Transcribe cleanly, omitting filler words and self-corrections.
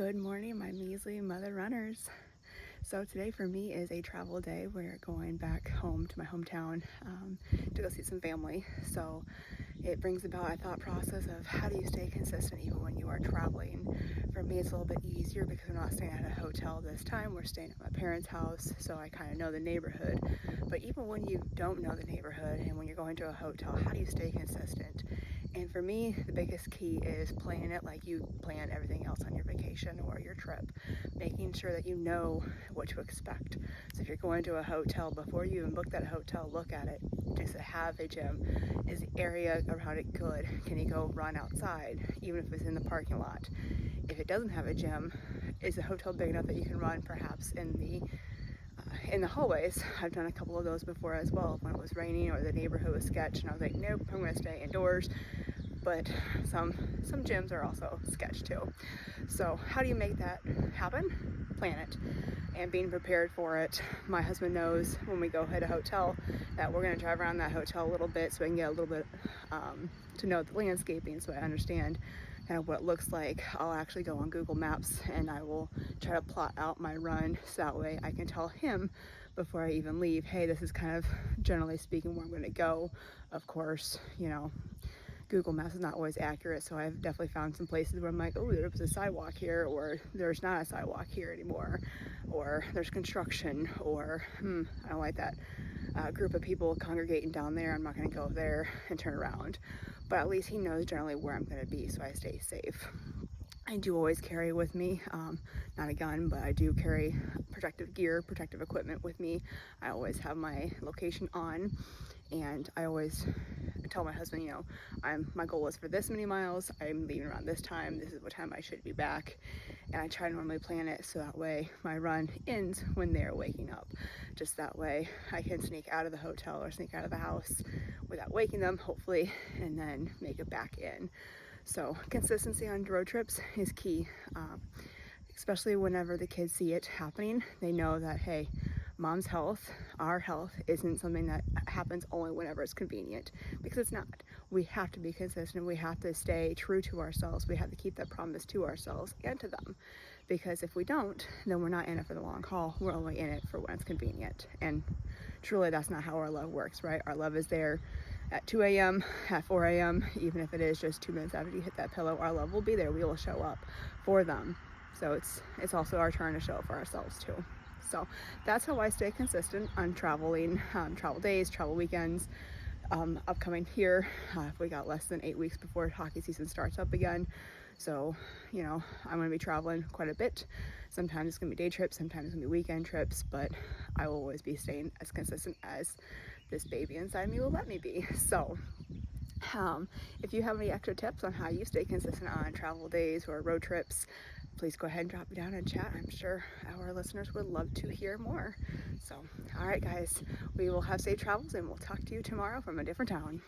Good morning, my measly mother runners. So today for me is a travel day. We're going back home to my hometown to go see some family. So it brings about a thought process of how do you stay consistent even when you are traveling. For me, it's a little bit easier because we're not staying at a hotel this time. We're staying at my parents' house, so I kind of know the neighborhood. But even when you don't know the neighborhood and when you're going to a hotel, how do you stay consistent? And for me, the biggest key is planning it like you plan everything else on your vacation or your trip, making sure that you know what to expect. So if you're going to a hotel, before you even book that hotel, look at it. Does it have a gym? Is the area around it good? Can you go run outside, even if it's in the parking lot? If it doesn't have a gym, is the hotel big enough that you can run perhaps in the hallways? I've done a couple of those before as well, when it was raining or the neighborhood was sketch, and I was like, nope, I'm going to stay indoors. But some gyms are also sketch too. So how do you make that happen? Plan it and being prepared for it. My husband knows when we go hit a hotel that we're going to drive around that hotel a little bit so I can get a little bit to know the landscaping, so I understand kind of what it looks like. I'll actually go on Google Maps and I will try to plot out my run so that way I can tell him before I even leave, hey, this is kind of generally speaking where I'm going to go. Of course, Google Maps is not always accurate, so I've definitely found some places where I'm like, oh, there's a sidewalk here, or there's not a sidewalk here anymore, or there's construction, or I don't like that group of people congregating down there. I'm not going to go there and turn around. But at least he knows generally where I'm going to be, so I stay safe. I do always carry with me, not a gun, but I do carry protective gear, protective equipment with me. I always have my location on, and I always tell my husband, my goal is for this many miles, I'm leaving around this time, this is what time I should be back. And I try to normally plan it so that way my run ends when they're waking up. Just that way I can sneak out of the hotel or sneak out of the house without waking them, hopefully, and then make it back in. So consistency on road trips is key, especially whenever the kids see it happening. They know that, hey, mom's health, our health, isn't something that happens only whenever it's convenient, because it's not. We have to be consistent. We have to stay true to ourselves. We have to keep that promise to ourselves and to them, because if we don't, then we're not in it for the long haul. We're only in it for when it's convenient. And truly, that's not how our love works, right? Our love is there at 2 a.m., at 4 a.m., even if it is just 2 minutes after you hit that pillow, our love will be there. We will show up for them. So it's also our turn to show up for ourselves too. So that's how I stay consistent on traveling, travel days, travel weekends. Upcoming here, we got less than 8 weeks before hockey season starts up again. So, I'm going to be traveling quite a bit. Sometimes it's going to be day trips, sometimes it's going to be weekend trips, but I will always be staying as consistent as this baby inside me will let me be. So, if you have any extra tips on how you stay consistent on travel days or road trips, please go ahead and drop it down in chat. I'm sure our listeners would love to hear more. So, all right, guys, we will have safe travels and we'll talk to you tomorrow from a different town.